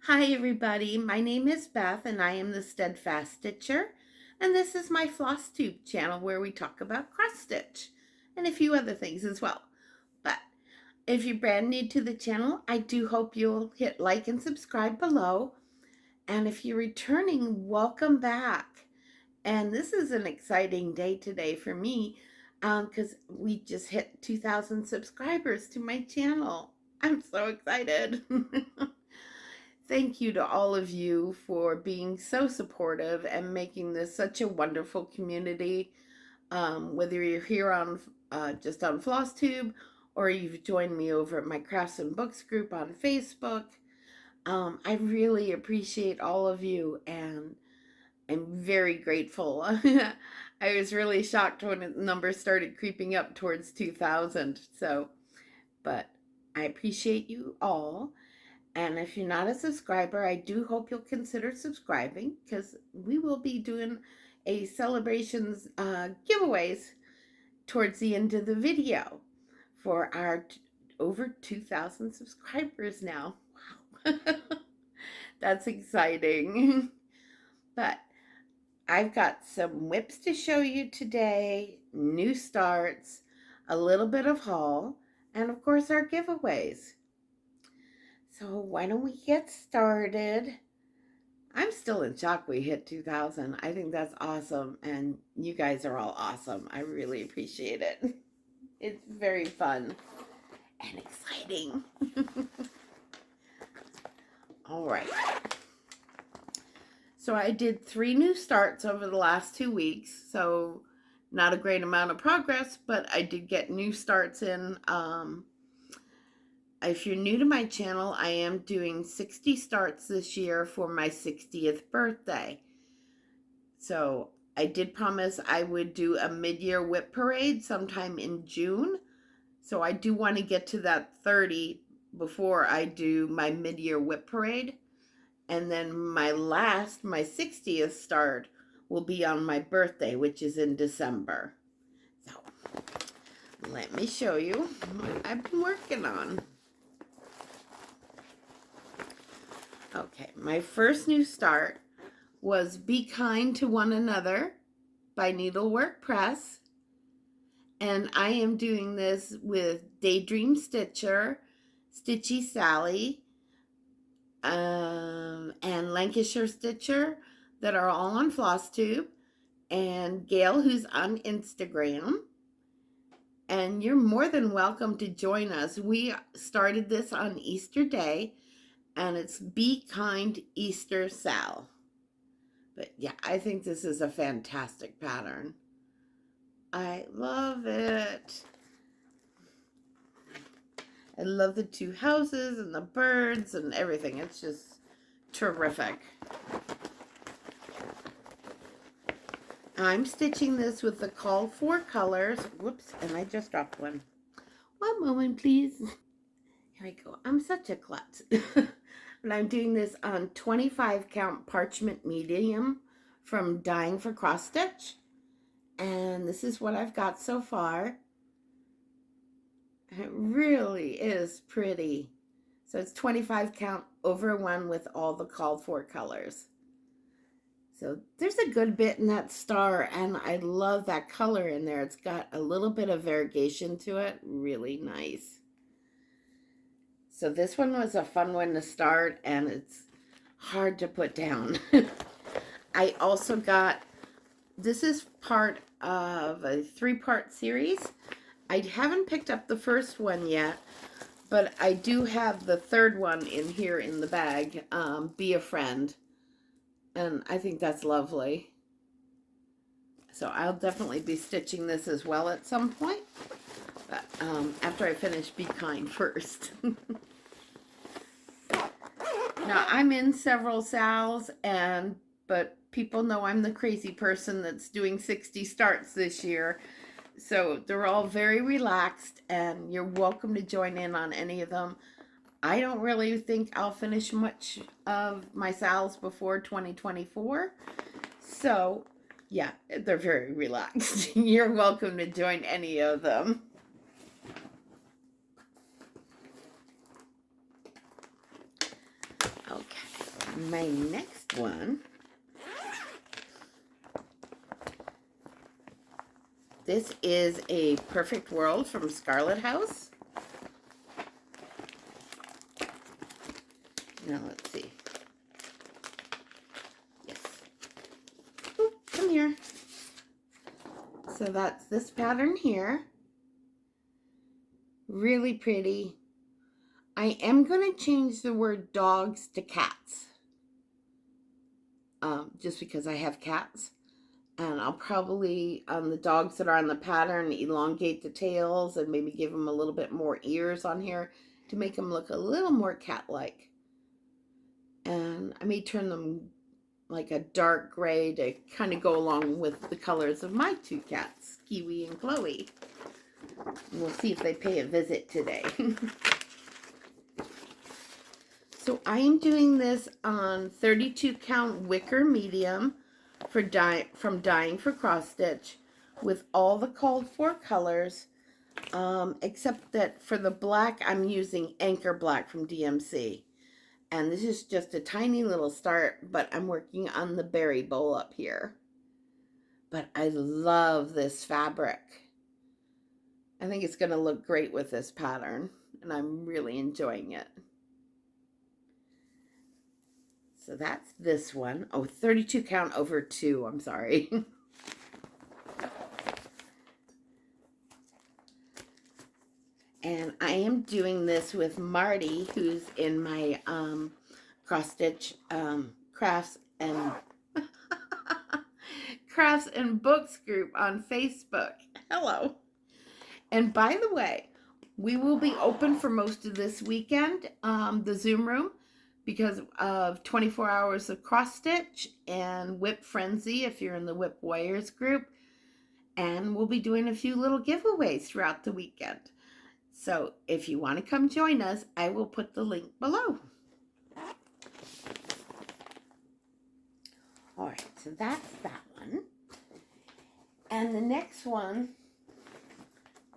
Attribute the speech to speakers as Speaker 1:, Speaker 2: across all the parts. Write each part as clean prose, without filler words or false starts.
Speaker 1: Hi everybody, my name is Beth and I am the Steadfast Stitcher, and this is my Flosstube channel where we talk about cross stitch and a few other things as well. But if you're brand new to the channel, I do hope you'll hit like and subscribe below. And if you're returning, welcome back. And this is an exciting day today for me because we just hit 2,000 subscribers to my channel. I'm so excited. Thank you to all of you for being so supportive and making this such a wonderful community. Whether you're here on just on Flosstube or you've joined me over at my Crafts and Books group on Facebook, I really appreciate all of you and I'm very grateful. I was really shocked when the numbers started creeping up towards 2,000. But I appreciate you all. And if you're not a subscriber, I do hope you'll consider subscribing because we will be doing a celebrations giveaways towards the end of the video for our over 2,000 subscribers now. Wow. That's exciting. But I've got some whips to show you today, new starts, a little bit of haul, and of course our giveaways. So why don't we get started? I'm still in shock we hit 2,000. I think that's awesome. And you guys are all awesome. I really appreciate it. It's very fun and exciting. All right. So I did 3 new starts over the last 2 weeks. So not a great amount of progress, but I did get new starts in. If you're new to my channel, I am doing 60 starts this year for my 60th birthday. So I did promise I would do a mid-year whip parade sometime in June. So I do want to get to that 30 before I do my mid-year whip parade. And then my 60th start will be on my birthday, which is in December. So let me show you what I've been working on. Okay, my first new start was Be Kind to One Another by Needlework Press. And I am doing this with Daydream Stitcher, Stitchy Sally, and Lancashire Stitcher that are all on Flosstube, and Gail, who's on Instagram. And you're more than welcome to join us. We started this on Easter Day, and it's Be Kind Easter Sal. But yeah, I think this is a fantastic pattern. I love it. I love the 2 houses and the birds and everything. It's just terrific. I'm stitching this with the called for colors. Whoops, and I just dropped one. One moment, please. Here we go. I'm such a klutz. And I'm doing this on 25 count parchment medium from Dying for Cross Stitch. And this is what I've got so far. It really is pretty. So it's 25 count over 1 with all the called for colors. So there's a good bit in that star, and I love that color in there. It's got a little bit of variegation to it. Really nice. So this one was a fun one to start, and it's hard to put down. I also got, this is part of a 3-part series. I haven't picked up the first one yet, but I do have the 3rd one in here in the bag, Be a Friend. And I think that's lovely. So I'll definitely be stitching this as well at some point. But after I finish Be Kind first. Now I'm in several sals, but people know I'm the crazy person that's doing 60 starts this year. So they're all very relaxed, and you're welcome to join in on any of them. I don't really think I'll finish much of my sals before 2024. So, yeah, they're very relaxed. You're welcome to join any of them. Okay, my next one. This is a Perfect World from Scarlett House. Now let's see. Yes. Ooh, come here. So that's this pattern here. Really pretty. I am going to change the word dogs to cats. Just because I have cats. And I'll probably, on the dogs that are on the pattern, elongate the tails and maybe give them a little bit more ears on here to make them look a little more cat-like. And I may turn them like a dark gray to kind of go along with the colors of my two cats, Kiwi and Chloe. And we'll see if they pay a visit today. So I am doing this on 32 count wicker medium from Dying for Cross Stitch with all the called for colors, except that for the black I'm using Anchor Black from DMC. And this is just a tiny little start, but I'm working on the berry bowl up here. But I love this fabric. I think it's going to look great with this pattern, and I'm really enjoying it. So that's this one. Oh, 32 count over 2, I'm sorry. And I am doing this with Marty, who's in my cross stitch crafts and crafts and books group on Facebook. Hello. And by the way, we will be open for most of this weekend, the Zoom room, because of 24 hours of cross stitch and Whip Frenzy if you're in the Whip Warriors group. And we'll be doing a few little giveaways throughout the weekend. So if you want to come join us, I will put the link below. All right, so that's that one. And the next one,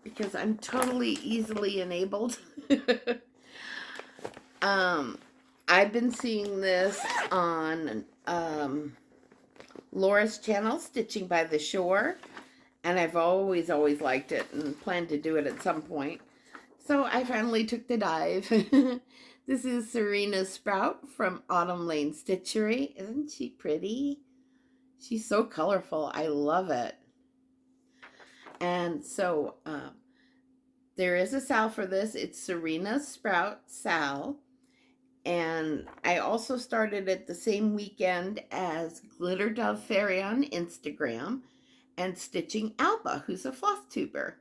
Speaker 1: because I'm totally easily enabled, I've been seeing this on Laura's channel, Stitching by the Shore, and I've always liked it and planned to do it at some point. So I finally took the dive. This is Serena Sprout from Autumn Lane Stitchery. Isn't she pretty? She's so colorful. I love it. And so there is a Sal for this. It's Serena Sprout Sal. And I also started it the same weekend as Glitter Dove Fairy on Instagram and Stitching Alba, who's a Flosstuber.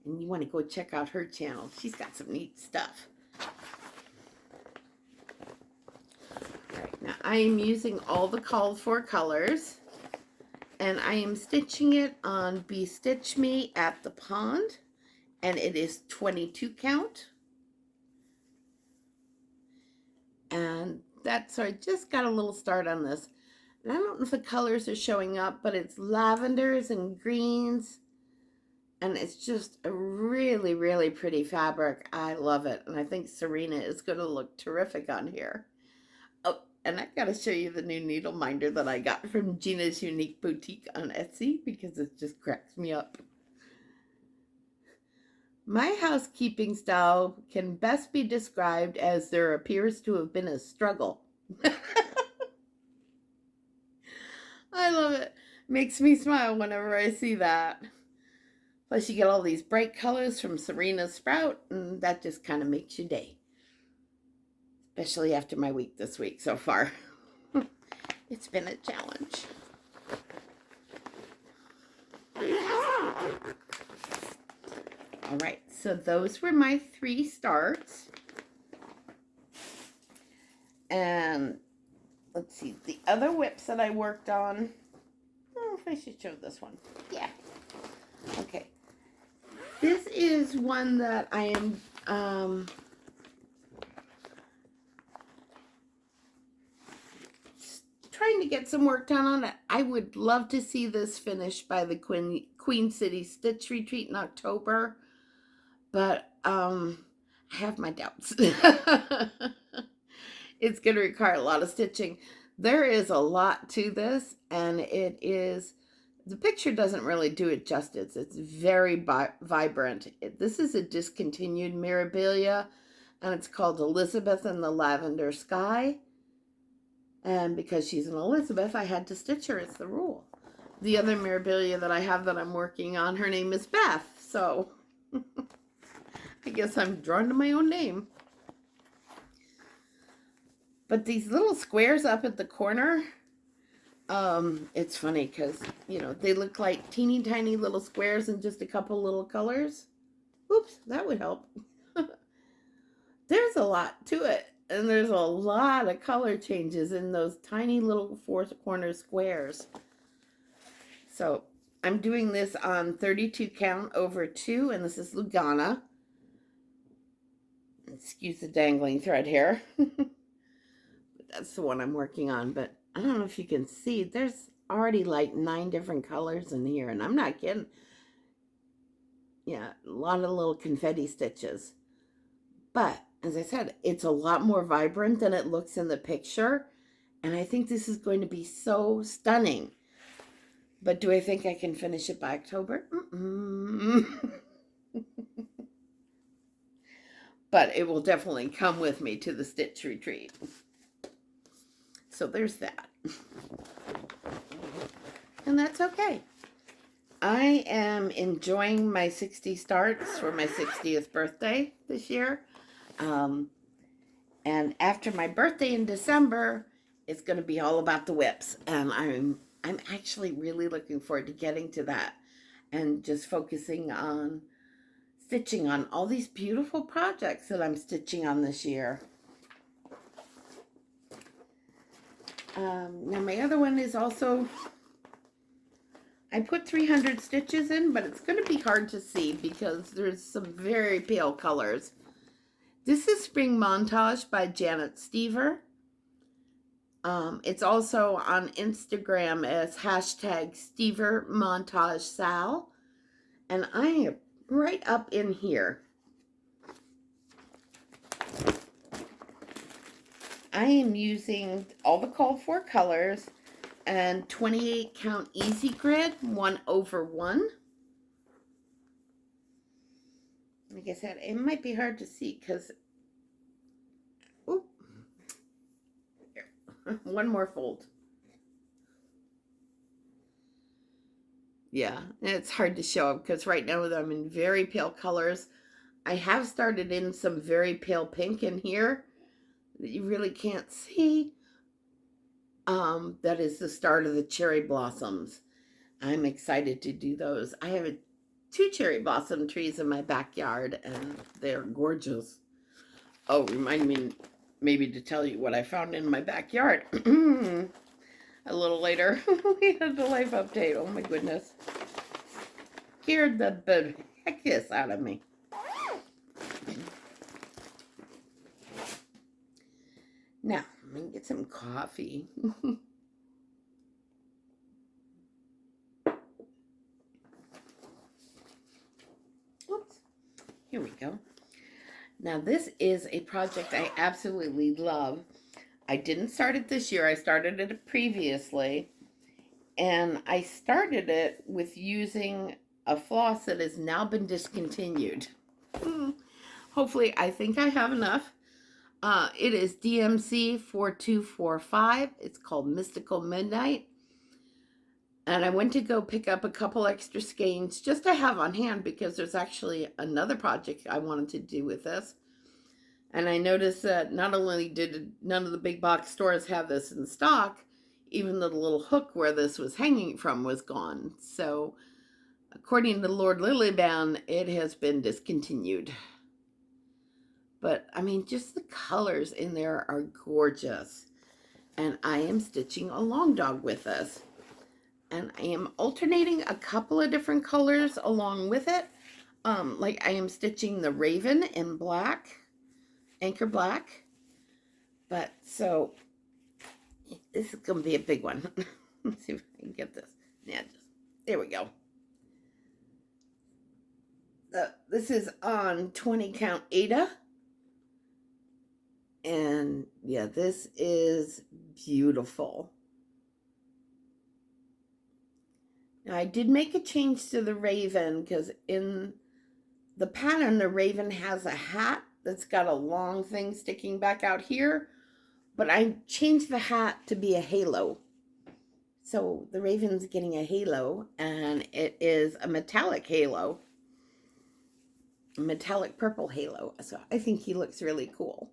Speaker 1: And you want to go check out her channel. She's got some neat stuff. All right, now I am using all the called for colors. And I am stitching it on Be Stitch Me at the Pond. And it is 22 count. And so I just got a little start on this. And I don't know if the colors are showing up, but it's lavenders and greens. And it's just a really, really pretty fabric. I love it. And I think Serena is going to look terrific on here. Oh, and I've got to show you the new needle minder that I got from Gina's Unique Boutique on Etsy, because it just cracks me up. My housekeeping style can best be described as there appears to have been a struggle. I love it. Makes me smile whenever I see that. Plus you get all these bright colors from Serena Sprout, and that just kind of makes your day. Especially after my week this week so far. It's been a challenge. All right, so those were my 3 starts. And let's see, the other whips that I worked on. I don't know if I should show this one. Yeah. Okay. This is one that I am trying to get some work done on it. I would love to see this finished by the Queen City Stitch Retreat in October. But I have my doubts. It's going to require a lot of stitching. There is a lot to this, and the picture doesn't really do it justice. It's very vibrant. This is a discontinued Mirabilia, and it's called Elizabeth in the Lavender Sky. And because she's an Elizabeth, I had to stitch her. It's the rule. The other Mirabilia that I have that I'm working on, her name is Beth. So I guess I'm drawn to my own name. But these little squares up at the corner, it's funny because, you know, they look like teeny tiny little squares and just a couple little colors. Oops, that would help. There's a lot to it. And there's a lot of color changes in those tiny little four corner squares. So I'm doing this on 32 count over 2, and this is Lugana. Excuse the dangling thread here. That's the one I'm working on, but I don't know if you can see, there's already like 9 different colors in here, and I'm not kidding. Yeah, a lot of little confetti stitches. But as I said, it's a lot more vibrant than it looks in the picture, and I think this is going to be so stunning. But do I think I can finish it by October? But it will definitely come with me to the Stitch Retreat. So there's that. And that's okay. I am enjoying my 60 starts for my 60th birthday this year. And after my birthday in December, it's going to be all about the whips. And I'm actually really looking forward to getting to that and just focusing on stitching on all these beautiful projects that I'm stitching on this year. Now my other one is also, I put 300 stitches in, but it's going to be hard to see because there's some very pale colors. This is Spring Montage by Janet Stever. It's also on Instagram as hashtag SteverMontageSal. And I am right up in here. I am using all the called for colors and 28 count easy grid 1/1. Like I said, it might be hard to see because, one more fold. Yeah, it's hard to show because right now I'm in very pale colors. I have started in some very pale pink in here that you really can't see. That is the start of the cherry blossoms. I'm excited to do those. I have 2 cherry blossom trees in my backyard, and they're gorgeous. Oh, remind me maybe to tell you what I found in my backyard. A little later, we had the life update. Oh my goodness. Scared the heck out of me. Now, I'm going to get some coffee. Oops. Here we go. Now, this is a project I absolutely love. I didn't start it this year. I started it previously. And I started it with using a floss that has now been discontinued. Hopefully, I think I have enough. It is DMC 4245. It's called Mystical Midnight. And I went to go pick up a couple extra skeins just to have on hand because there's actually another project I wanted to do with this. And I noticed that not only did none of the big box stores have this in stock, even the little hook where this was hanging from was gone. So, according to Lord Lilybound, it has been discontinued. But, I mean, just the colors in there are gorgeous. And I am stitching a long dog with this. And I am alternating a couple of different colors along with it. Like I am stitching the Raven in black, anchor black. But, so, this is going to be a big one. Let's see if I can get this. Yeah, there we go. This is on 20 count Ada. And yeah, this is beautiful. Now, I did make a change to the raven because in the pattern, the raven has a hat that's got a long thing sticking back out here, but I changed the hat to be a halo. So the raven's getting a halo, and it is a metallic halo, a metallic purple halo. So I think he looks really cool.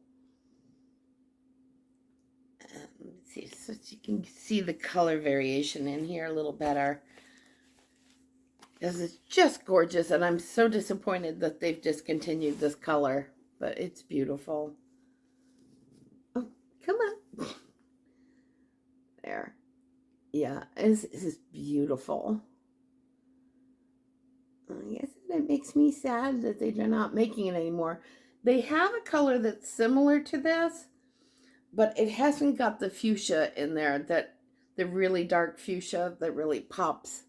Speaker 1: Let's see, so you can see the color variation in here a little better. This is just gorgeous, and I'm so disappointed that they've discontinued this color, but it's beautiful. Oh, come on. There. Yeah, this is beautiful. I guess it makes me sad that they're not making it anymore. They have a color that's similar to this, but it hasn't got the fuchsia in there, that the really dark fuchsia that really pops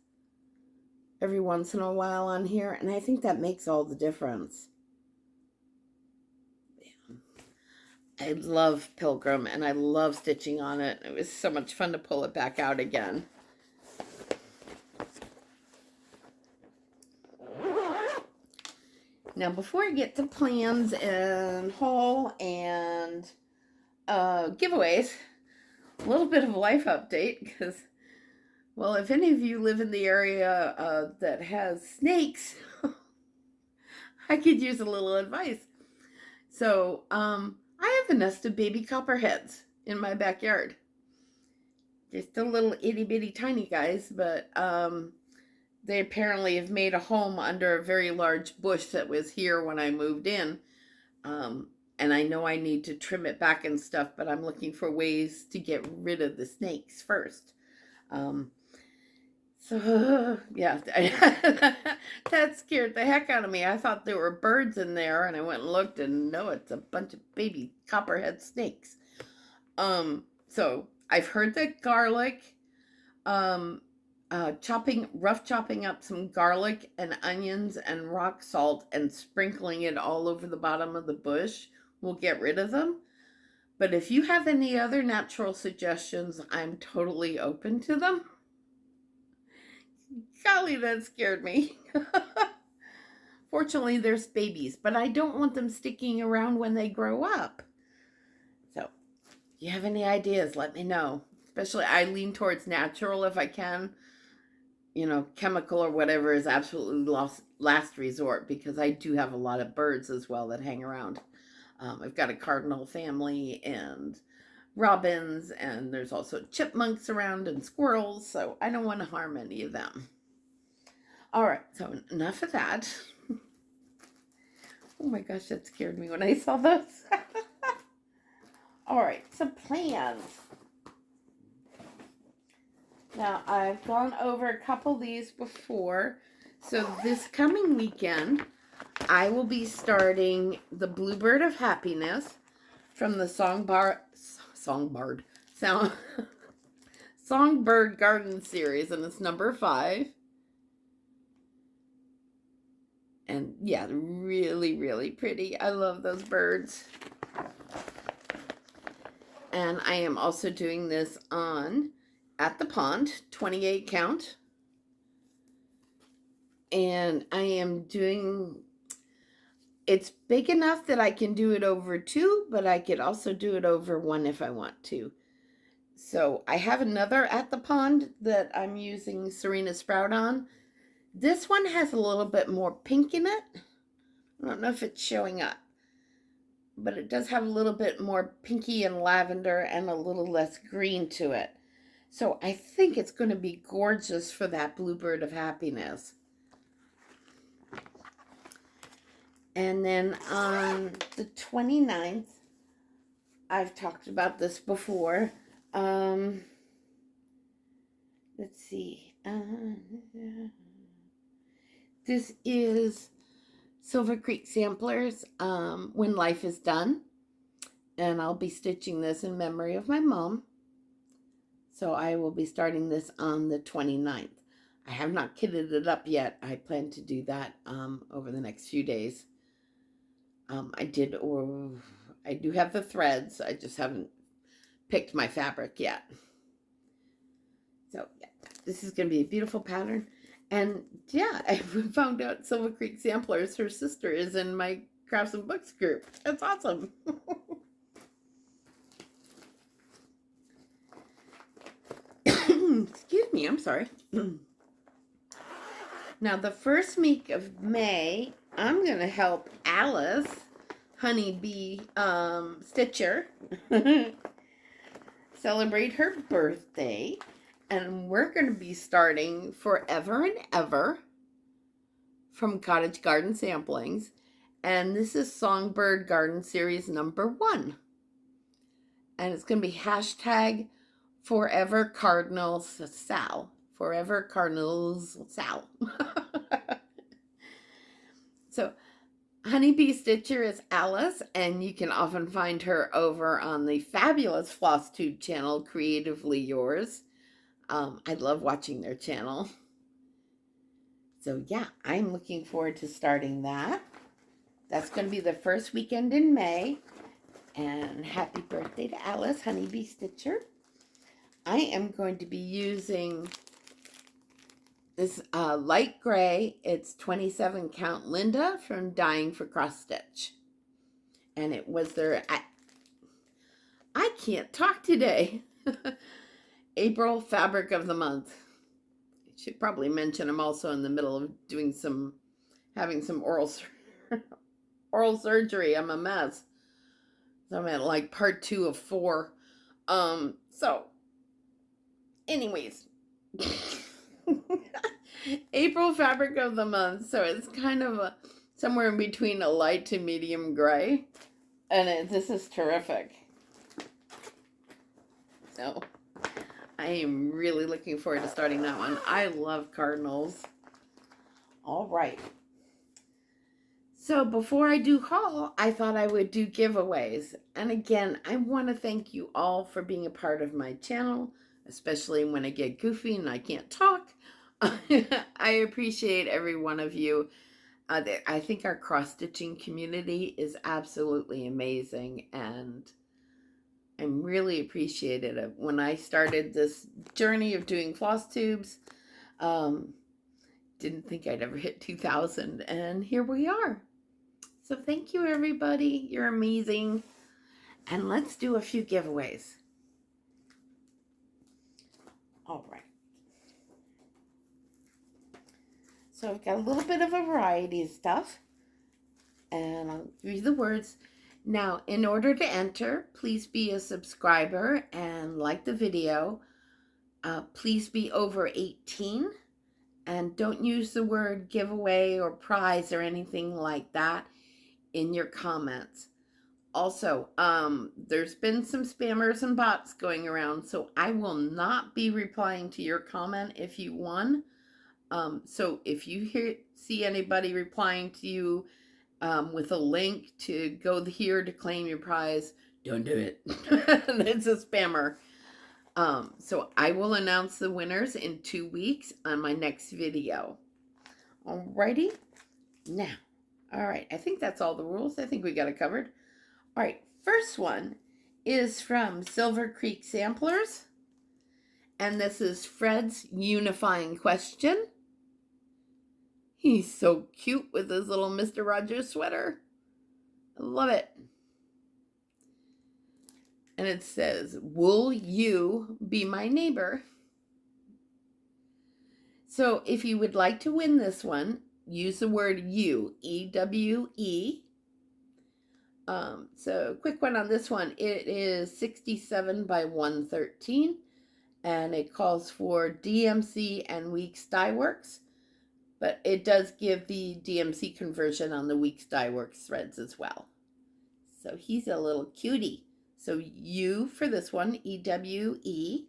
Speaker 1: every once in a while on here, and I think that makes all the difference. Yeah. I love Pilgrim, and I love stitching on it. It was so much fun to pull it back out again. Now, before I get to plans and haul and giveaways, a little bit of a life update, because, well, if any of you live in the area that has snakes, I could use a little advice. So, I have a nest of baby copperheads in my backyard. They're still little itty bitty tiny guys, but they apparently have made a home under a very large bush that was here when I moved in. And I know I need to trim it back and stuff, but I'm looking for ways to get rid of the snakes first. So, yeah, that scared the heck out of me. I thought there were birds in there, and I went and looked, and no, it's a bunch of baby copperhead snakes. So I've heard that garlic, rough chopping up some garlic and onions and rock salt and sprinkling it all over the bottom of the bush will get rid of them. But if you have any other natural suggestions, I'm totally open to them. Golly, that scared me. Fortunately, there's babies, but I don't want them sticking around when they grow up. So, if you have any ideas, let me know. Especially, I lean towards natural if I can. You know, chemical or whatever is absolutely last resort, because I do have a lot of birds as well that hang around. I've got a cardinal family and robins, and there's also chipmunks around and squirrels, so I don't want to harm any of them. All right, so enough of that. Oh my gosh, that scared me when I saw those. All right, so plans. Now, I've gone over a couple of these before. So this coming weekend, I will be starting the Bluebird of Happiness from the Songbird Garden series, and it's number 5. And yeah, really, really pretty. I love those birds. And I am also doing this on At the Pond, 28 count. And I am doing, it's big enough that I can do it over 2, but I could also do it over 1 if I want to. So I have another At the Pond that I'm using Serena Sprout on. This one has a little bit more pink in it. I don't know if it's showing up, but it does have a little bit more pinky and lavender and a little less green to it. So I think it's going to be gorgeous for that Bluebird of Happiness. And then on the 29th, I've talked about this before. Let's see. This is Silver Creek Samplers, When Life is Done. And I'll be stitching this in memory of my mom. So I will be starting this on the 29th. I have not kitted it up yet. I plan to do that over the next few days. I I do have the threads. I just haven't picked my fabric yet. So yeah, this is going to be a beautiful pattern. And yeah, I found out Silver Creek Samplers, her sister, is in my Crafts and Books group. That's awesome. Excuse me, I'm sorry. Now, the first week of May, I'm going to help Alice, Honeybee Stitcher, celebrate her birthday. And we're going to be starting Forever and Ever from Cottage Garden Samplings. And this is Songbird Garden Series number 1. And it's going to be hashtag Forever Cardinals Sal. Forever Cardinals Sal. So, Honeybee Stitcher is Alice, and you can often find her over on the fabulous Flosstube channel, Creatively Yours. I love watching their channel. So yeah, I'm looking forward to starting that. That's going to be the first weekend in May. And happy birthday to Alice, Honeybee Stitcher. I am going to be using this light gray. It's 27 count Linda from Dying for Cross Stitch. And it was their, I can't talk today. April fabric of the month. I should probably mention I'm also in the middle of having some oral surgery. I'm a mess. So I'm at like part 2 of 4. So anyways, April fabric of the month. So it's kind of somewhere in between a light to medium gray. And this is terrific. So I am really looking forward to starting that one. I love cardinals. All right. So before I do haul, I thought I would do giveaways. And again, I want to thank you all for being a part of my channel, especially when I get goofy and I can't talk. I appreciate every one of you. I think our cross-stitching community is absolutely amazing, and I'm really appreciated. When I started this journey of doing floss tubes, didn't think I'd ever hit 2,000, and here we are. So thank you, everybody. You're amazing. And let's do a few giveaways. All right. So I've got a little bit of a variety of stuff, and I'll read the words. Now, in order to enter, please be a subscriber and like the video. Please be over 18, and don't use the word giveaway or prize or anything like that in your comments. Also, there's been some spammers and bots going around, so I will not be replying to your comment if you won. So if you see anybody replying to you with a link to go here to claim your prize, don't do it. It's a spammer. So I will announce the winners in 2 weeks on my next video. Alrighty. Now, all right, I think that's all the rules. I think we got it covered. All right, first one is from Silver Creek Samplers. And this is Fred's unifying question. He's so cute with his little Mr. Rogers sweater. I love it. And it says, will you be my neighbor? So if you would like to win this one, use the word you, E-W-E. So quick one on this one. It is 67 by 113, and it calls for DMC and Weeks Dye Works, but it does give the DMC conversion on the Weeks Dye Works threads as well. So he's a little cutie. So U for this one, E-W-E.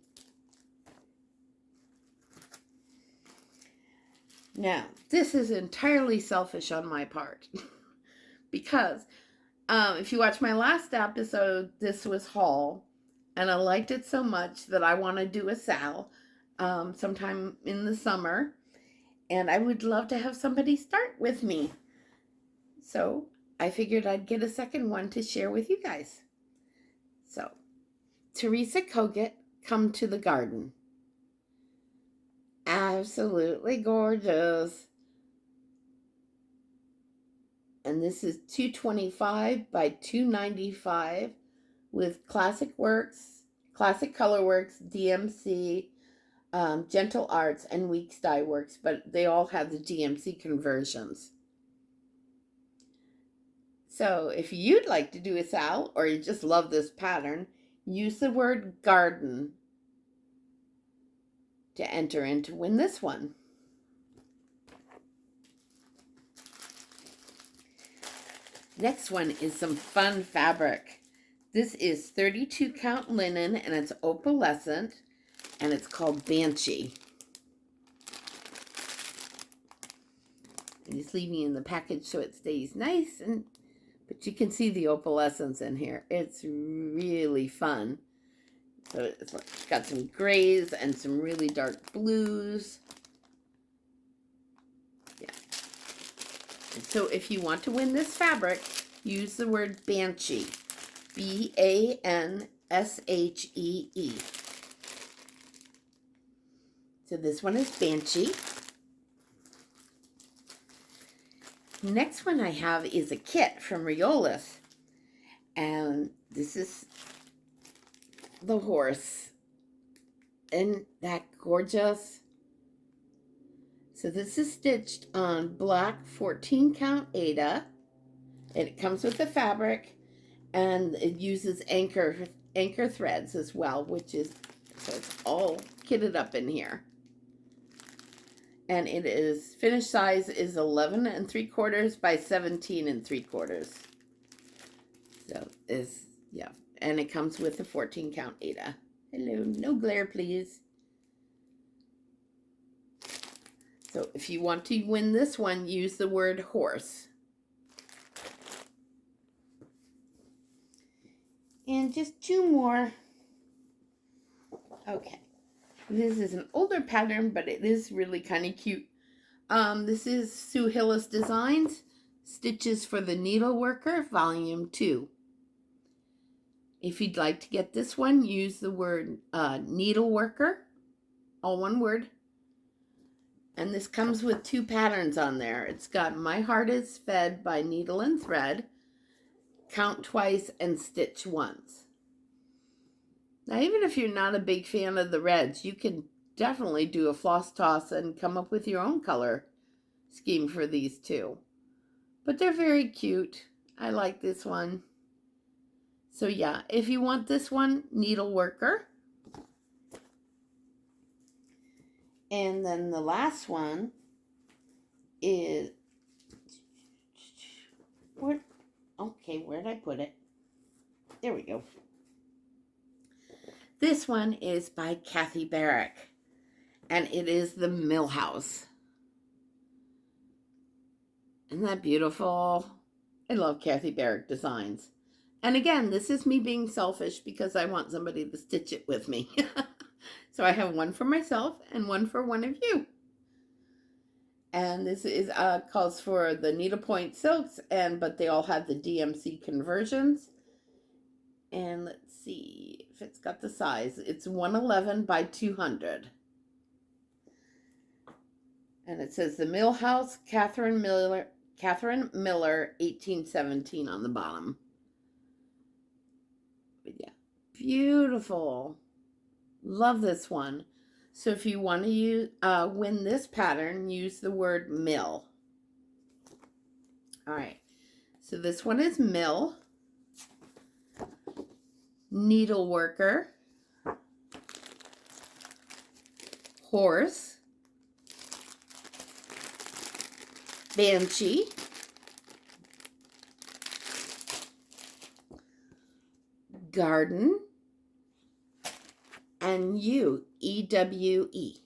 Speaker 1: Now, this is entirely selfish on my part because if you watch my last episode, this was haul, and I liked it so much that I want to do a sal sometime in the summer, and I would love to have somebody start with me. So I figured I'd get a second one to share with you guys. So, Teresa Kogut, Come to the Garden. Absolutely gorgeous. And this is 225 by 295 with Classic Color Works, DMC, Gentle Arts, and Weeks Dye Works, but they all have the DMC conversions. So if you'd like to do a sal, or you just love this pattern, use the word garden to enter in to win this one. Next one is some fun fabric. This is 32 count linen and it's opalescent and it's called Banshee. I'm just leaving in the package so it stays nice, but you can see the opalescence in here. It's really fun. So it's got some grays and some really dark blues. Yeah. And so if you want to win this fabric, use the word Banshee. B-A-N-S-H-E-E. So this one is Banshee. Next one I have is a kit from Riolis. And this is the horse. Isn't that gorgeous? So this is stitched on black 14 count Aida. And it comes with the fabric. And it uses anchor threads as well, so it's all kitted up in here. And it is, finished size is 11 3/4 by 17 3/4. So yeah. And it comes with the 14 count Aida. Hello, no glare please. So if you want to win this one, use the word horse. And just two more. Okay. This is an older pattern, but it is really kind of cute. This is Sue Hillis Designs, Stitches for the Needleworker, Volume 2. If you'd like to get this one, use the word Needleworker, all one word. And this comes with two patterns on there. It's got My Heart is Fed by Needle and Thread, Count Twice and Stitch Once. Now, even if you're not a big fan of the reds, you can definitely do a floss toss and come up with your own color scheme for these two. But they're very cute. I like this one. So yeah, if you want this one, Needleworker. And then the last one is, where did I put it? There we go. This one is by Kathy Barrick, and it is the Mill House. Isn't that beautiful? I love Kathy Barrick designs. And again, this is me being selfish because I want somebody to stitch it with me. So I have one for myself and one for one of you. And this is calls for the needlepoint silks, but they all have the DMC conversions. And let's see if it's got the size. It's 111 by 200. And it says the Mill House, Catherine Miller, 1817 on the bottom. But yeah, beautiful. Love this one. So if you want to win this pattern, use the word mill. All right. So this one is mill, needleworker, horse, banshee, garden, and you, EWE.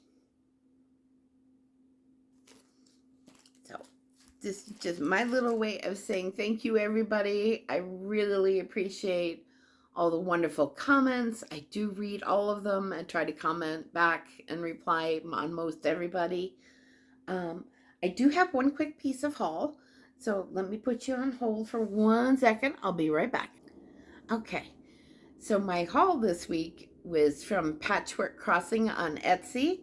Speaker 1: So this is just my little way of saying thank you, everybody. I really appreciate all the wonderful comments. I do read all of them and try to comment back and reply on most everybody. I do have one quick piece of haul. So let me put you on hold for 1 second. I'll be right back. Okay, so my haul this week was from Patchwork Crossing on Etsy.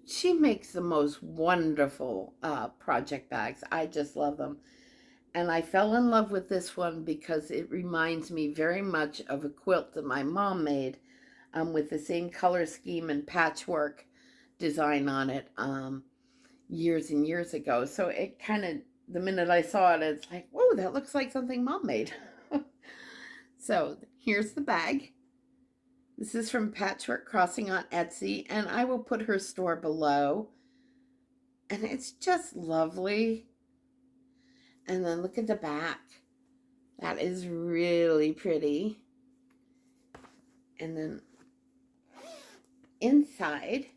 Speaker 1: She makes the most wonderful project bags. I just love them. And I fell in love with this one because it reminds me very much of a quilt that my mom made with the same color scheme and patchwork design on it years and years ago. So it kind of, the minute I saw it, it's like, whoa, that looks like something Mom made. So here's the bag. This is from Patchwork Crossing on Etsy, and I will put her store below. And it's just lovely. And then look at the back. That is really pretty. And then inside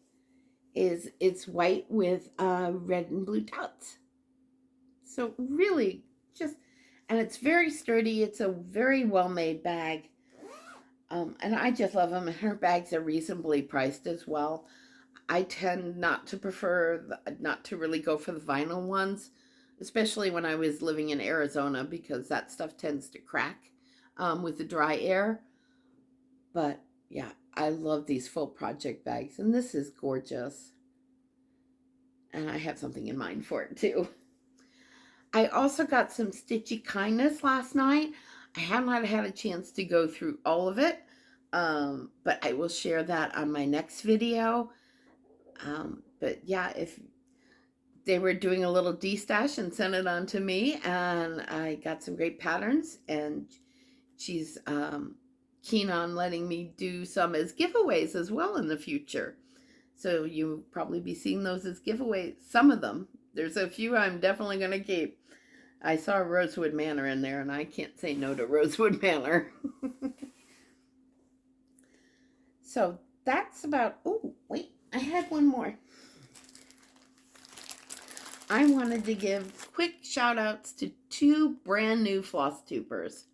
Speaker 1: it's white with red and blue dots. So really just, and it's very sturdy. It's a very well-made bag. And I just love them. And her bags are reasonably priced as well. I tend not to not to really go for the vinyl ones, especially when I was living in Arizona, because that stuff tends to crack with the dry air. But yeah, I love these full project bags, and this is gorgeous. And I have something in mind for it too. I also got some Stitchy Kindness last night. I have not had a chance to go through all of it, but I will share that on my next video. But yeah, if they were doing a little destash and sent it on to me, and I got some great patterns, and she's keen on letting me do some as giveaways as well in the future. So you'll probably be seeing those as giveaways. Some of them. There's a few I'm definitely going to keep. I saw Rosewood Manor in there, and I can't say no to Rosewood Manor. So that's about, oh, wait, I had one more. I wanted to give quick shout outs to 2 brand new Flosstubers.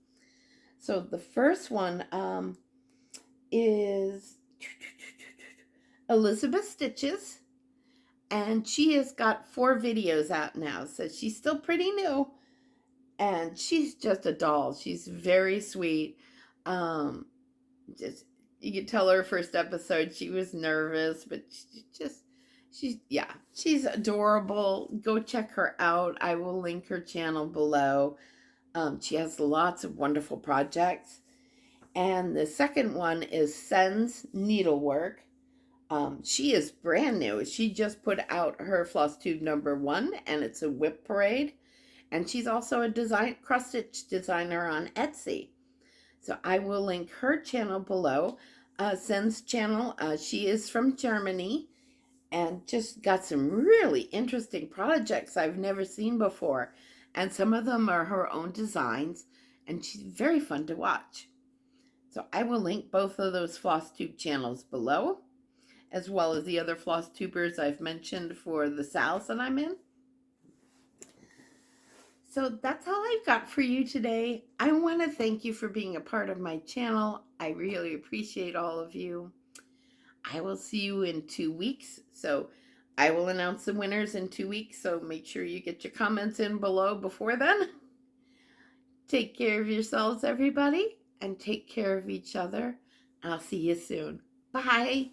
Speaker 1: So the first one is Elizabeth Stitches, and she has got 4 videos out now, so she's still pretty new, and she's just a doll. She's very sweet. Just, you could tell her first episode she was nervous, but she's adorable. Go check her out. I will link her channel below. She has lots of wonderful projects. And the second one is Sen's Needlework. She is brand new. She just put out her Flosstube #1, and it's a whip parade. And she's also a cross-stitch designer on Etsy. So I will link her channel below. Sen's channel, she is from Germany, and just got some really interesting projects I've never seen before. And some of them are her own designs, and she's very fun to watch. So I will link both of those Flosstube channels below, as well as the other Flosstubers I've mentioned for the sales that I'm in. So that's all I've got for you today. I want to thank you for being a part of my channel. I really appreciate all of you. I will see you in 2 weeks. So I will announce the winners in 2 weeks. So make sure you get your comments in below before then. Take care of yourselves, everybody, and take care of each other. I'll see you soon. Bye.